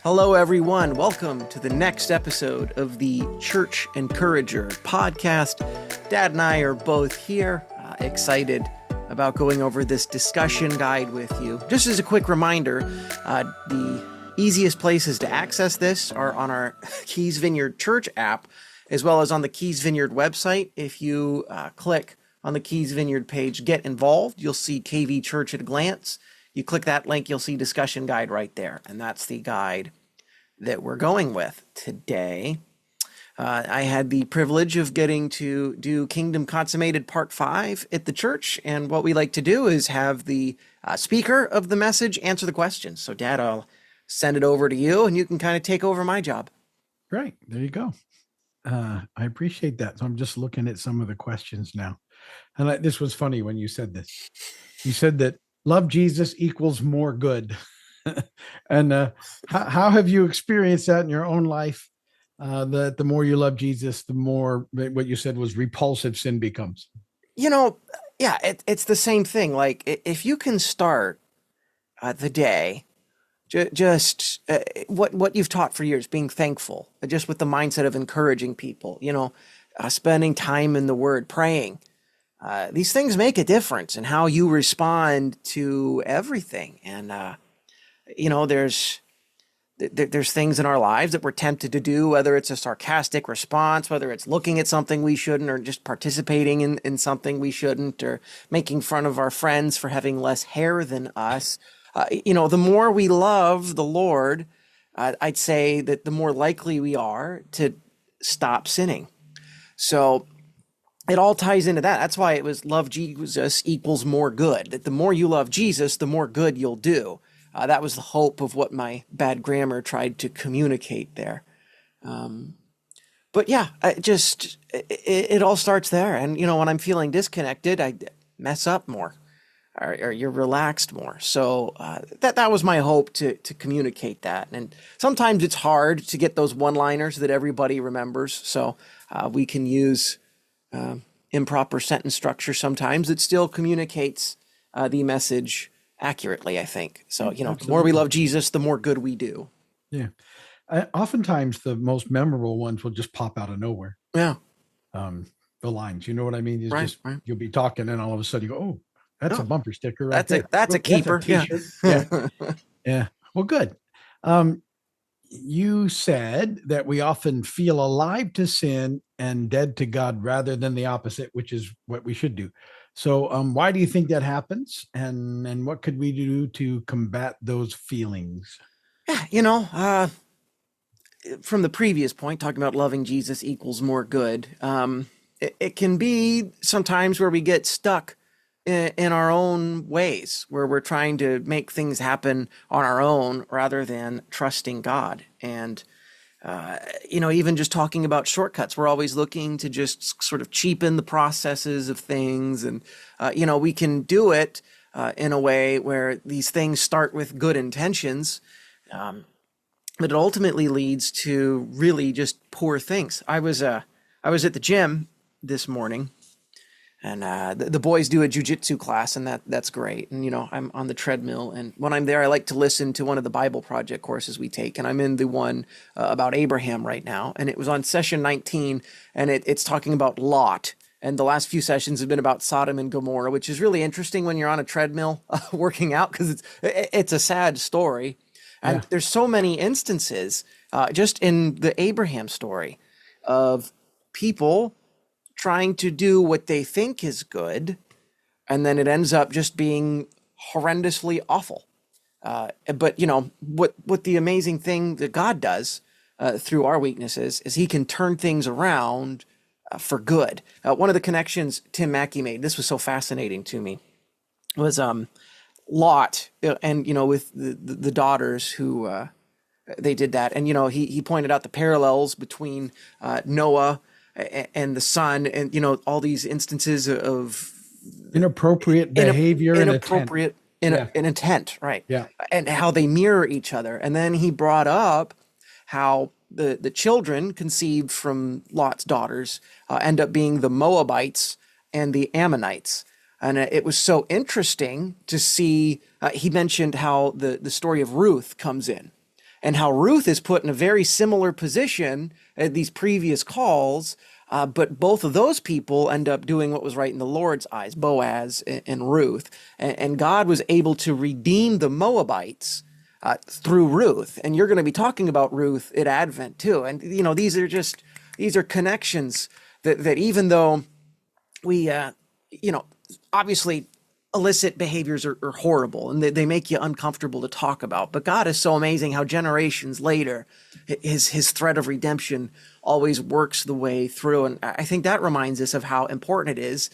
Hello, everyone. Welcome to the next episode of the Church Encourager podcast. Dad and I are both here, excited about going over this discussion guide with you. Just as a quick reminder, the easiest places to access this are on our Keys Vineyard Church app, as well as on the Keys Vineyard website. If you click on the Keys Vineyard page, Get Involved, you'll see KV Church at a glance. You click that link, you'll see discussion guide right there. And that's the guide that we're going with today. I had the privilege of getting to do Kingdom Consummated Part 5 at the church. And what we like to do is have the speaker of the message answer the questions. So Dad, I'll send it over to you and you can kind of take over my job. Great. There you go. I appreciate that. So I'm just looking at some of the questions now. And this was funny when you said this. You said that love Jesus equals more good. And how have you experienced that in your own life? That the more you love Jesus, the more what you said was repulsive sin becomes. It's the same thing. Like if you can start the day what you've taught for years, being thankful, just with the mindset of encouraging people, spending time in the Word, praying. These things make a difference in how you respond to everything. And, there's things in our lives that we're tempted to do, whether it's a sarcastic response, whether it's looking at something we shouldn't, or just participating in something we shouldn't, or making fun of our friends for having less hair than us. The more we love the Lord, I'd say that the more likely we are to stop sinning. So it all ties into that. That's why it was love Jesus equals more good. That the more you love Jesus, the more good you'll do. That was the hope of what my bad grammar tried to communicate there. It all starts there. And, when I'm feeling disconnected, I mess up more. Or you're relaxed more. So that was my hope to communicate that. And sometimes it's hard to get those one-liners that everybody remembers. So we can use improper sentence structure sometimes. It still communicates the message accurately, I think. So, the more we love Jesus, the more good we do. Yeah. Oftentimes the most memorable ones will just pop out of nowhere. Yeah. The lines, you know what I mean? It's right. You'll be talking and all of a sudden you go, oh, that's a bumper sticker right there. That's a keeper. That's a t-shirt. Yeah. Yeah. Well, good. You said that we often feel alive to sin and dead to God rather than the opposite, which is what we should do. So why do you think that happens? And what could we do to combat those feelings? Yeah, from the previous point, talking about loving Jesus equals more good, it can be sometimes where we get stuck in our own ways, where we're trying to make things happen on our own rather than trusting God. And, even just talking about shortcuts, we're always looking to just sort of cheapen the processes of things. And, we can do it in a way where these things start with good intentions, but it ultimately leads to really just poor things. I was at the gym this morning. And the boys do a jujitsu class, and that's great. And, I'm on the treadmill. And when I'm there, I like to listen to one of the Bible Project courses we take. And I'm in the one about Abraham right now. And it was on session 19, and it's talking about Lot. And the last few sessions have been about Sodom and Gomorrah, which is really interesting when you're on a treadmill working out, because it's a sad story. And there's so many instances just in the Abraham story of people trying to do what they think is good, and then it ends up just being horrendously awful. But what the amazing thing that God does through our weaknesses is He can turn things around for good. One of the connections Tim Mackey made, this was so fascinating to me, was Lot, and with the daughters who they did that, and he pointed out the parallels between Noah and the son, and all these instances of inappropriate behavior, inappropriate intent, right? Yeah, and how they mirror each other. And then he brought up how the children conceived from Lot's daughters end up being the Moabites and the Ammonites. And it was so interesting to see. He mentioned how the story of Ruth comes in. and how Ruth is put in a very similar position at these previous calls. But both of those people end up doing what was right in the Lord's eyes, Boaz and Ruth. And God was able to redeem the Moabites through Ruth. And you're going to be talking about Ruth at Advent too. And, these are connections that even though we, obviously illicit behaviors are horrible and they make you uncomfortable to talk about. But God is so amazing how generations later, his thread of redemption always works the way through. And I think that reminds us of how important it is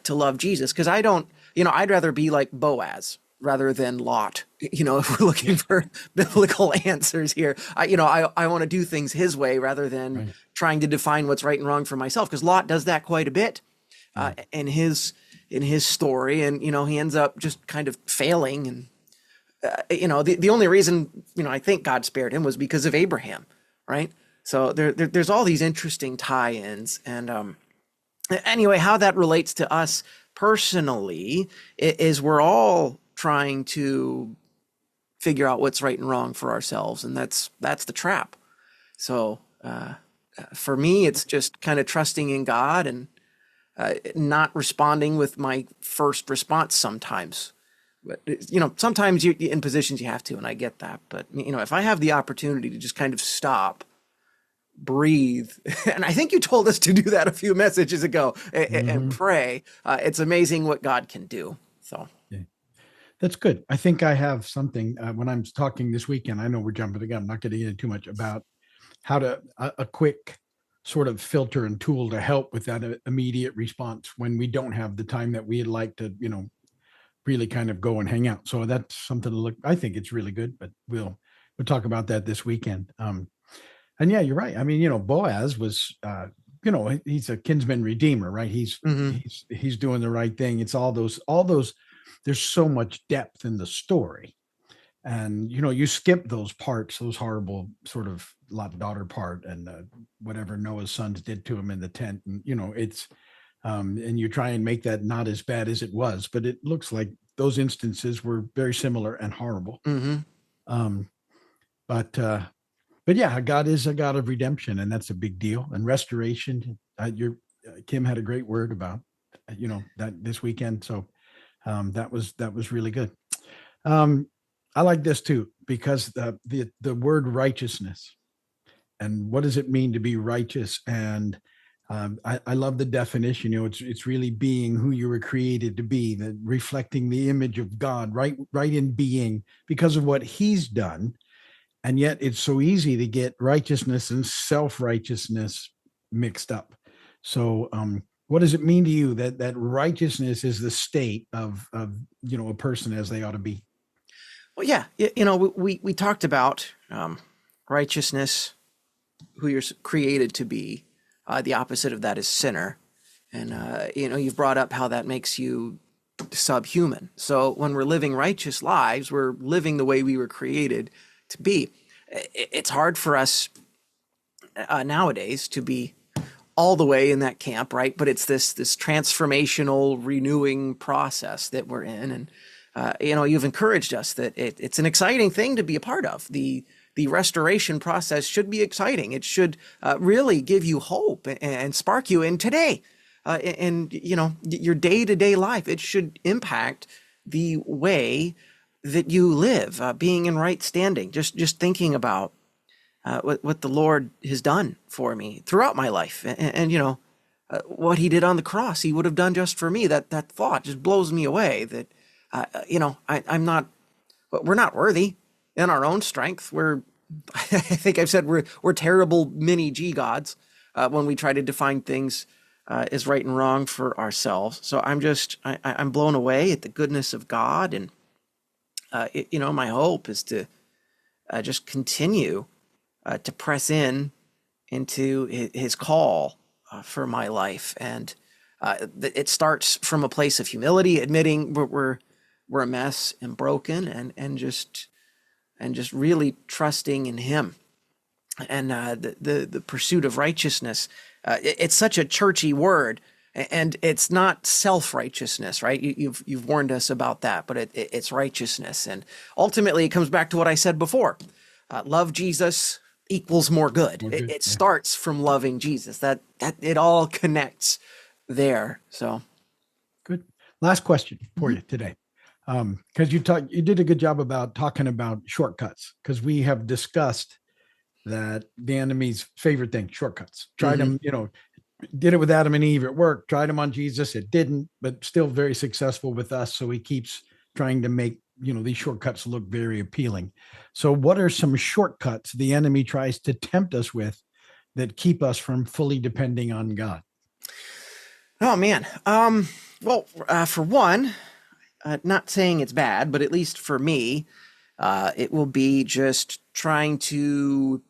to love Jesus. Because I'd rather be like Boaz rather than Lot. If we're looking for biblical answers here, I want to do things his way rather than trying to define what's right and wrong for myself. Because Lot does that quite a bit in his story, and he ends up just kind of failing. And the only reason I think God spared him was because of Abraham, right? So there's all these interesting tie-ins, and anyway, how that relates to us personally is we're all trying to figure out what's right and wrong for ourselves, and that's the trap. So for me, it's just kind of trusting in God and not responding with my first response sometimes. But sometimes you in positions you have to, and I get that. But if I have the opportunity to just kind of stop, breathe, and I think you told us to do that a few messages ago, and pray, it's amazing what God can do. So that's good. I think I have something when I'm talking this weekend. I know we're jumping again. I'm not getting into too much about how to a quick sort of filter and tool to help with that immediate response when we don't have the time that we'd like to, really kind of go and hang out. So that's something to look. I think it's really good, but we'll talk about that this weekend. And yeah, you're right. I mean, Boaz was, he's a kinsman redeemer, right? He's doing the right thing. It's all those. There's so much depth in the story. And, you skip those parts, those horrible sort of Lot daughter part and whatever Noah's sons did to him in the tent. And, it's, and you try and make that not as bad as it was, but it looks like those instances were very similar and horrible. But yeah, God is a God of redemption, and that's a big deal. And restoration, Kim had a great word about, that this weekend. So that was really good. I like this too, because the word righteousness and what does it mean to be righteous? And I love the definition. It's really being who you were created to be, that reflecting the image of God, right in being because of what He's done. And yet it's so easy to get righteousness and self-righteousness mixed up. So what does it mean to you that righteousness is the state of a person as they ought to be? Well, yeah, we talked about righteousness, who you're created to be. The opposite of that is sinner. And, you've brought up how that makes you subhuman. So when we're living righteous lives, we're living the way we were created to be. It's hard for us nowadays to be all the way in that camp, right? But it's this transformational, renewing process that we're in. And, you've encouraged us that it's an exciting thing to be a part of. The restoration process should be exciting. It should really give you hope and spark you in today. And your day-to-day life, it should impact the way that you live, being in right standing, just thinking about what the Lord has done for me throughout my life. And what He did on the cross, He would have done just for me. That thought just blows me away that, we're not worthy in our own strength. I think I've said we're terrible mini G gods when we try to define things as right and wrong for ourselves. So I'm blown away at the goodness of God. And, my hope is to just continue to press into His call for my life. And it starts from a place of humility, admitting we're a mess and broken, and just really trusting in Him. And the pursuit of righteousness, it's such a churchy word, and it's not self-righteousness, right? You've warned us about that, but it's righteousness. And ultimately it comes back to what I said before. love Jesus equals more good. More It, good. it Yeah. starts from loving Jesus. That it all connects there. So Good. Last question for Mhm. you today. Because you did a good job about talking about shortcuts, because we have discussed that the enemy's favorite thing, shortcuts. Tried Mhm. them, did it with Adam and Eve. It worked. Tried them on Jesus. It didn't, but still very successful with us. So he keeps trying to make, these shortcuts look very appealing. So what are some shortcuts the enemy tries to tempt us with that keep us from fully depending on God? Oh man. Well, for one, not saying it's bad, but at least for me, it will be just trying to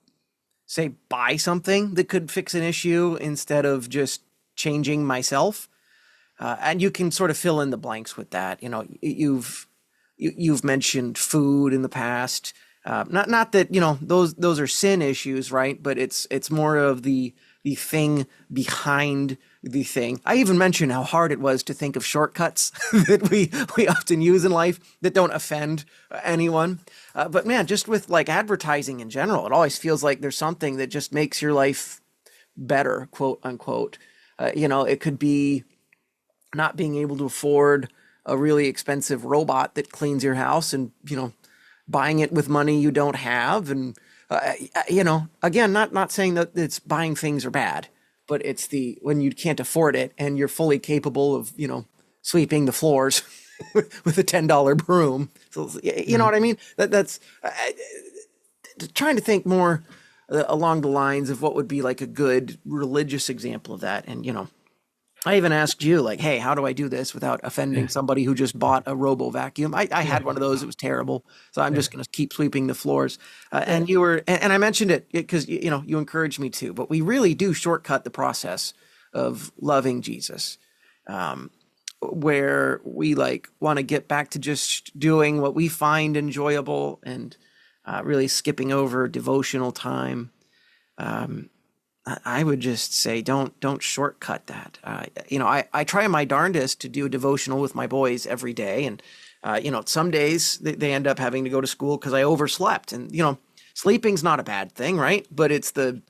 say buy something that could fix an issue instead of just changing myself. And you can sort of fill in the blanks with that. You've mentioned food in the past. Not that those are sin issues, right? But it's more of the thing behind the thing. I even mentioned how hard it was to think of shortcuts that we often use in life that don't offend anyone. But man, just with like advertising in general, it always feels like there's something that just makes your life better, quote unquote. It could be not being able to afford a really expensive robot that cleans your house and buying it with money you don't have. And again, not saying that it's buying things are bad, but it's the when you can't afford it and you're fully capable of sweeping the floors with a $10 broom. So you know Right. what I mean. That's trying to think more along the lines of what would be like a good religious example of that. And I even asked you, like, hey, how do I do this without offending Yeah. somebody who just bought a robo vacuum? I Yeah. had one of those. It was terrible. So I'm Yeah. just going to keep sweeping the floors. Yeah. And you were, and I mentioned it because, you encouraged me to, but we really do shortcut the process of loving Jesus, where we like want to get back to just doing what we find enjoyable and really skipping over devotional time. I would just say don't shortcut that. I try my darndest to do a devotional with my boys every day, and some days they end up having to go to school because I overslept, and sleeping's not a bad thing, right? But it's the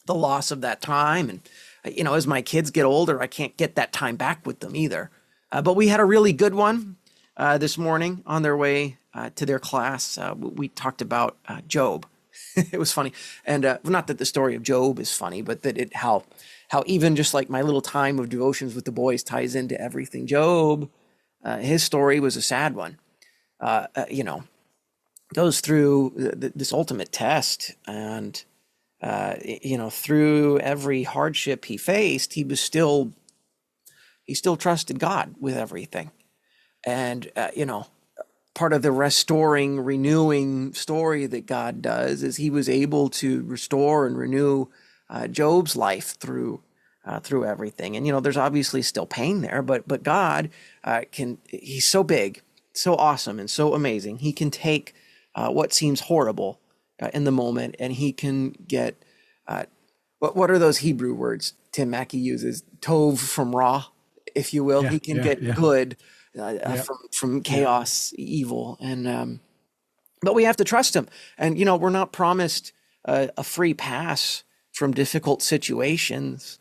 loss of that time, and as my kids get older, I can't get that time back with them either. But we had a really good one this morning on their way to their class. We talked about Job. It was funny, and not that the story of Job is funny, but that how even just like my little time of devotions with the boys ties into everything. Job, his story was a sad one. Uh, uh, you know, Goes through this ultimate test, and through every hardship he faced, he still trusted God with everything, and part of the restoring, renewing story that God does is He was able to restore and renew Job's life through everything. And there's obviously still pain there, but God can. He's so big, so awesome, and so amazing. He can take what seems horrible in the moment, and He can get what are those Hebrew words Tim Mackey uses? Tov from Ra, if you will. Yeah. He can Yeah. get Yeah. good Yeah. from Yeah. chaos, evil, and but we have to trust him. And we're not promised a free pass from difficult situations,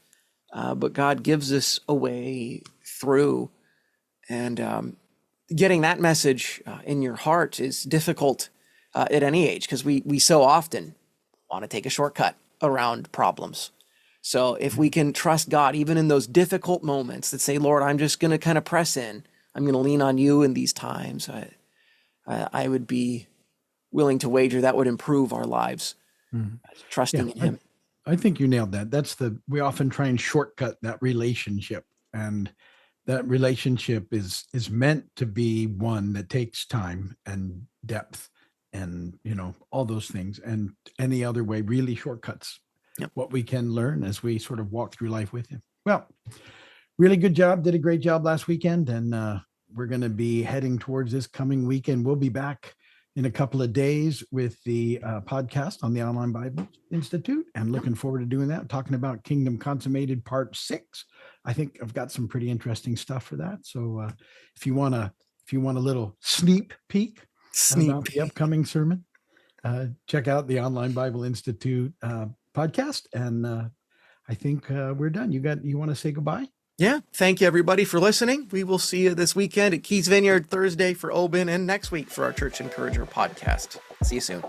but God gives us a way through. And getting that message in your heart is difficult at any age because we so often want to take a shortcut around problems. So if we can trust God, even in those difficult moments, that say, Lord, I'm just going to kind of press in. I'm going to lean on you in these times. I would be willing to wager that would improve our lives, Mhm. Yeah. trusting in Him. I think you nailed that. We often try and shortcut that relationship, and that relationship is meant to be one that takes time and depth and all those things, and any other way really shortcuts Yep. what we can learn as we sort of walk through life with him. Well, really good job. Did a great job last weekend, and we're going to be heading towards this coming weekend. We'll be back in a couple of days with the podcast on the Online Bible Institute, and looking forward to doing that, talking about Kingdom Consummated Part 6. I think I've got some pretty interesting stuff for that. So if you want a little sneak peek Sneak about the peek. upcoming sermon, check out the Online Bible Institute podcast. And I think we're done. You want to say goodbye? Yeah. Thank you, everybody, for listening. We will see you this weekend at Keys Vineyard, Thursday for Oban, and next week for our Church Encourager podcast. See you soon.